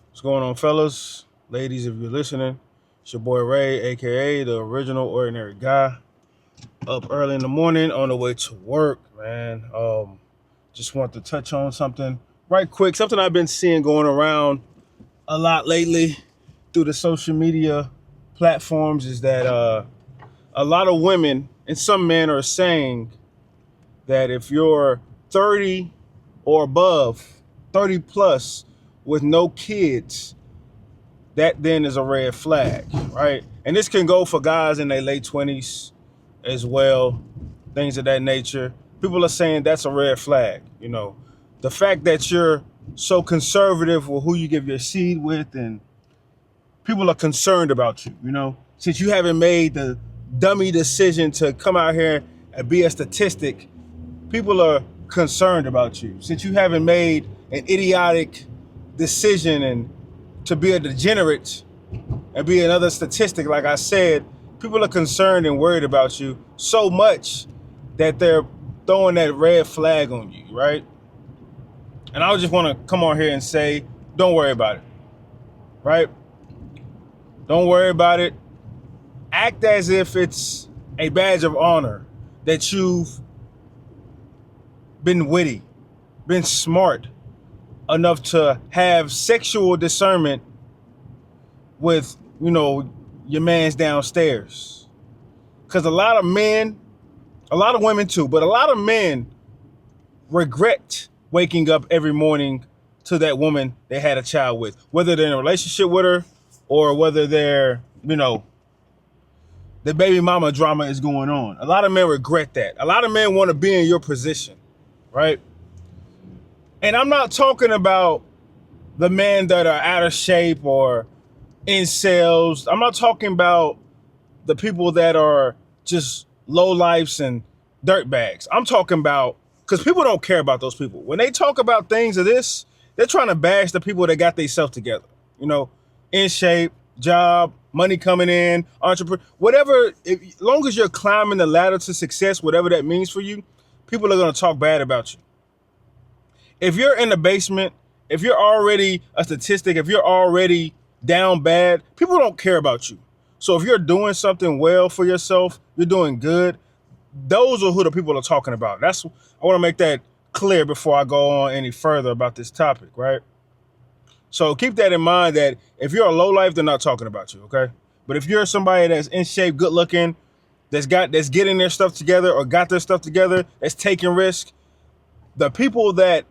What's going on, fellas? Ladies, if you're listening, it's your boy Ray, aka the original ordinary guy. Up early in the morning on the way to work, man. Just want to touch on something right quick. Something I've been seeing going around a lot lately through the social media platforms is that a lot of women and some men are saying that if you're 30 or above, 30 plus with no kids, that then is a red flag, right? And this can go for guys in their late 20s as well, things of that nature. People are saying that's a red flag. The fact that you're so conservative with who you give your seed with, and people are concerned about you, since you haven't made the dummy decision to come out here and be a statistic. People are concerned about you since you haven't made an idiotic decision and to be a degenerate and be another statistic. Like I said, people are concerned and worried about you so much that they're throwing that red flag on you, right? And I just want to come on here and say, don't worry about it, right? Don't worry about it. Act as if it's a badge of honor that you've been witty, been smart enough to have sexual discernment with, your man's downstairs. Because a lot of men, a lot of women too, but a lot of men regret waking up every morning to that woman they had a child with, whether they're in a relationship with her or whether they're, the baby mama drama is going on. A lot of men regret that. A lot of men want to be in your position, right? And I'm not talking about the men that are out of shape or incels. I'm not talking about the people that are just low lifes and dirt bags. I'm talking about, because people don't care about those people. When they talk about things of this, they're trying to bash the people that got themselves together. In shape, job, money coming in, entrepreneur, whatever. As long as you're climbing the ladder to success, whatever that means for you, people are going to talk bad about you. If you're in the basement, if you're already a statistic, if you're already down bad, people don't care about you. So if you're doing something well for yourself, you're doing good, those are who the people are talking about. I want to make that clear before I go on any further about this topic, right? So keep that in mind, that if you're a low life, they're not talking about you, okay? But if you're somebody that's in shape, good looking, that's getting their stuff together or got their stuff together, that's taking risk, the people that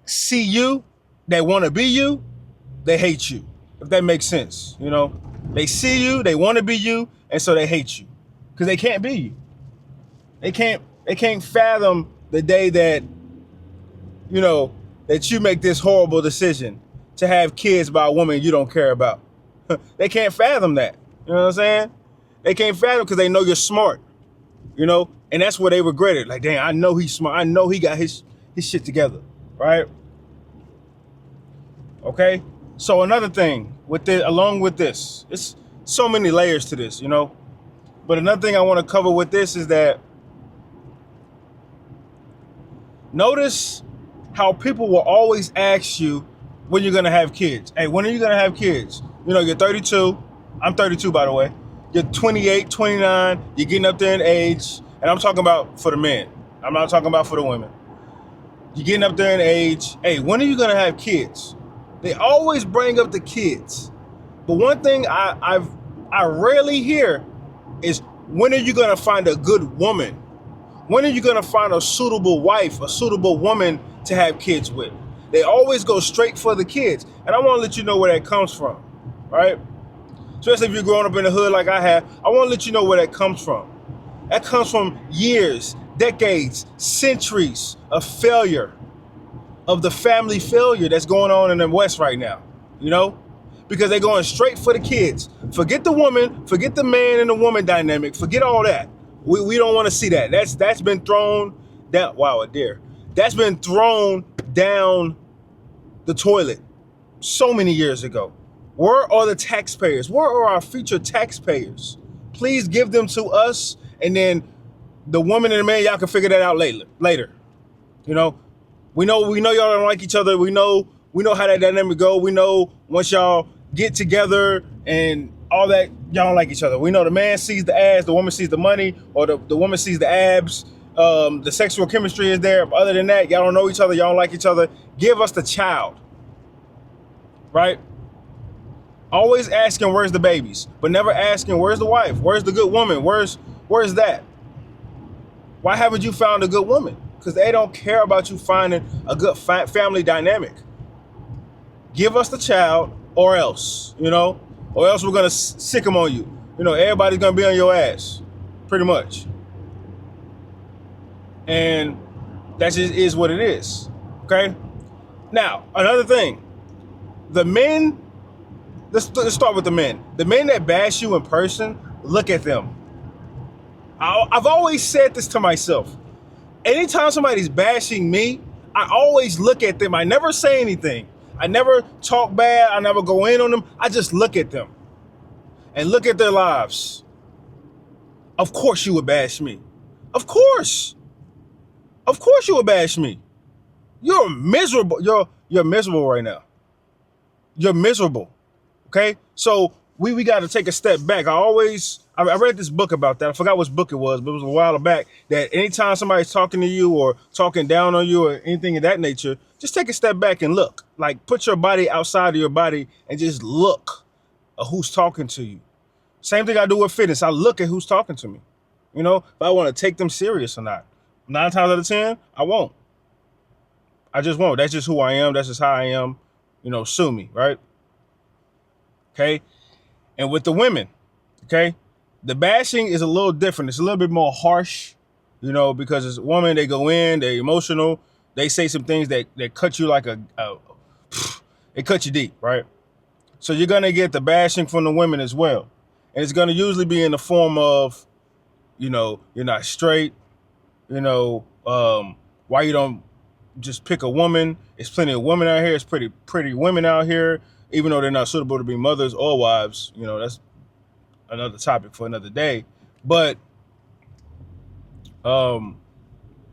see you, that want to be you, they hate you. If that makes sense, they see you, they want to be you, and so they hate you because they can't be you. They can't fathom the day that that you make this horrible decision to have kids by a woman you don't care about. They can't fathom that. You know what I'm saying? They can't fathom because they know you're smart. And that's what they regretted. Like, dang, I know he's smart. I know he got his shit together, right? Okay. So another thing along with this, it's so many layers to this, But another thing I want to cover with this is that notice how people will always ask you when you're gonna have kids. Hey, when are you gonna have kids? You're 32. I'm 32, by the way. You're 28, 29. You're getting up there in age, and I'm talking about for the men. I'm not talking about for the women. You're getting up there in age. Hey, when are you gonna have kids? They always bring up the kids. But one thing I rarely hear is, when are you gonna find a good woman? When are you gonna find a suitable wife, a suitable woman to have kids with? They always go straight for the kids. And I wanna let you know where that comes from, right? Especially if you're growing up in the hood like I have, I wanna let you know where that comes from. That comes from years, decades, centuries of failure, of the family failure that's going on in the West right now, Because they're going straight for the kids. Forget the woman, forget the man and the woman dynamic, forget all that. We don't want to see that. That's been thrown down. Wow, a deer. That's been thrown down the toilet so many years ago. Where are the taxpayers? Where are our future taxpayers? Please give them to us, and then the woman and the man, y'all can figure that out later. We know y'all don't like each other. We know We know how that dynamic go. We know once y'all get together and all that, y'all don't like each other. We know the man sees the ass, the woman sees the money, or the woman sees the abs. The sexual chemistry is there. But other than that, y'all don't know each other. Y'all don't like each other. Give us the child, right? Always asking where's the babies, but never asking where's the wife, where's the good woman, where's that? Why haven't you found a good woman? Because they don't care about you finding a good family dynamic. Give us the child, or else, or else we're gonna sick them on you. Everybody's gonna be on your ass, pretty much. And that just is what it is. Okay. Now, another thing, the men. Let's start with the men. The men that bash you in person, look at them. I've always said this to myself. Anytime somebody's bashing me, I always look at them. I never say anything. I never talk bad. I never go in on them. I just look at them and look at their lives. Of course you would bash me. Of course. Of course you would bash me. You're miserable. You're miserable right now. You're miserable. Okay, so we got to take a step back. I read this book about that. I forgot which book it was, but it was a while back. That anytime somebody's talking to you or talking down on you or anything of that nature, just take a step back and look. Like, put your body outside of your body and just look at who's talking to you. Same thing I do with fitness. I look at who's talking to me. If I want to take them serious or not. 9 times out of 10, I won't. I just won't. That's just who I am. That's just how I am. Sue me, right? Okay. And with the women, okay, the bashing is a little different. It's a little bit more harsh, because as a woman, they go in, they're emotional. They say some things that cut you like it cut you deep, right? So you're going to get the bashing from the women as well. And it's going to usually be in the form of, you're not straight, why you don't just pick a woman. It's plenty of women out here. It's pretty women out here. Even though they're not suitable to be mothers or wives, that's another topic for another day. But, and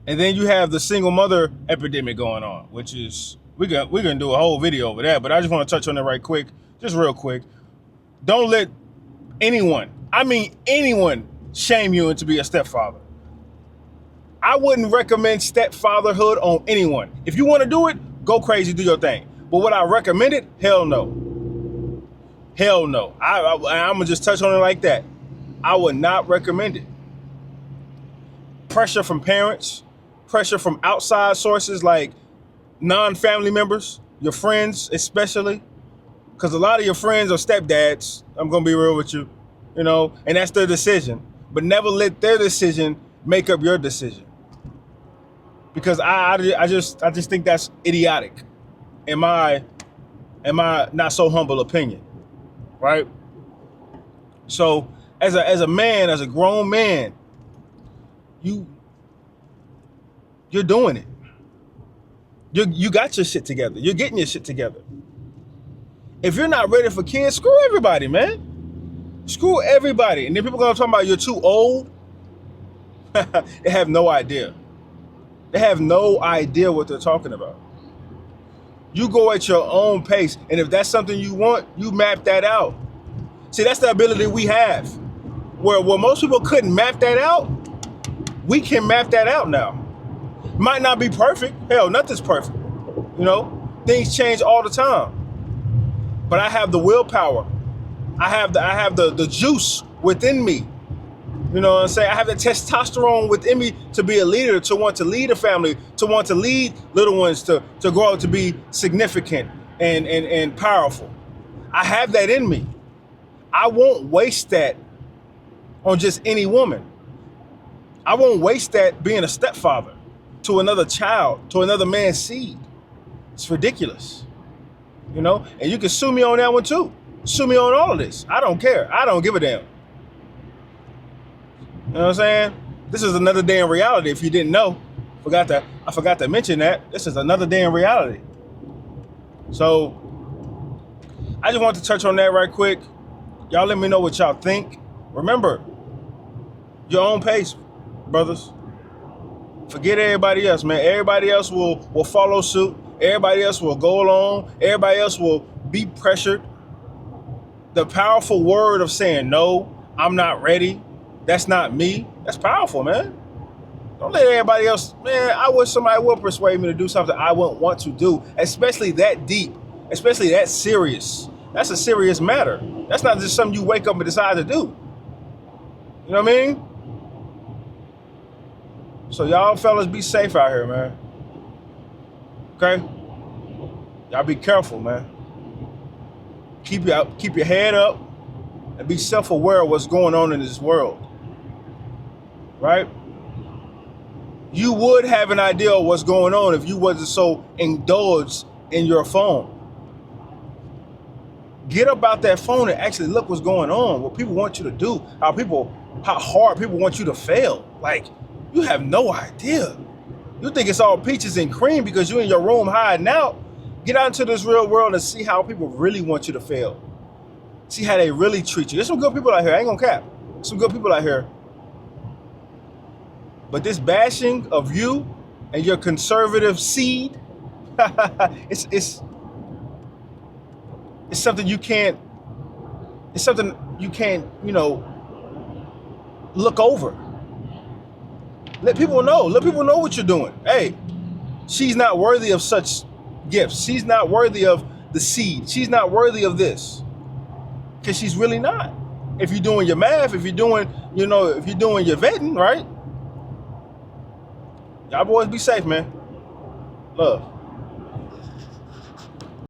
then you have the single mother epidemic going on, which is, we're gonna do a whole video over that, but I just want to touch on it right quick, just real quick. Don't let anyone, shame you into be a stepfather. I wouldn't recommend stepfatherhood on anyone. If you want to do it, go crazy, do your thing. But would I recommend it? Hell no. Hell no. I'm going to just touch on it like that. I would not recommend it. Pressure from parents, pressure from outside sources like non-family members, your friends especially, because a lot of your friends are stepdads. I'm going to be real with you, and that's their decision. But never let their decision make up your decision. Because I just think that's idiotic. In my not so humble opinion, right? So as a man, as a grown man, you're doing it. You got your shit together. You're getting your shit together. If you're not ready for kids, screw everybody, man. Screw everybody. And then people gonna talk about you're too old. They have no idea. They have no idea what they're talking about. You go at your own pace. And if that's something you want, you map that out. See, that's the ability we have. Where most people couldn't map that out, we can map that out now. Might not be perfect. Hell, nothing's perfect. Things change all the time. But I have the willpower. I have the juice within me. You know what I'm saying? I have the testosterone within me to be a leader, to want to lead a family, to want to lead little ones to grow up to be significant and powerful. I have that in me. I won't waste that on just any woman. I won't waste that being a stepfather to another child, to another man's seed. It's ridiculous. And you can sue me on that one too. Sue me on all of this. I don't care. I don't give a damn. You know what I'm saying? This is another day in reality. If you didn't know, I forgot to mention that. This is another day in reality. So I just want to touch on that right quick. Y'all let me know what y'all think. Remember, your own pace, brothers. Forget everybody else, man. Everybody else will follow suit. Everybody else will go along. Everybody else will be pressured. The powerful word of saying, no, I'm not ready. That's not me. That's powerful, man. Don't let everybody else, man, I wish somebody would persuade me to do something I wouldn't want to do, especially that deep, especially that serious. That's a serious matter. That's not just something you wake up and decide to do. You know what I mean? So y'all fellas be safe out here, man. Okay? Y'all be careful, man. Keep your head up and be self-aware of what's going on in this world. Right? You would have an idea of what's going on if you wasn't so indulged in your phone. Get up out that phone and actually look what's going on, what people want you to do, how hard people want you to fail. Like, you have no idea. You think it's all peaches and cream because you're in your room hiding out. Get out into this real world and see how people really want you to fail. See how they really treat you. There's some good people out here. I ain't gonna cap. Some good people out here. But this bashing of you and your conservative seed, it's something you can't, look over. Let people know what you're doing. Hey, she's not worthy of such gifts. She's not worthy of the seed. She's not worthy of this. Because she's really not. If you're doing your math, if you're doing your vetting, right? Y'all boys be safe, man. Love.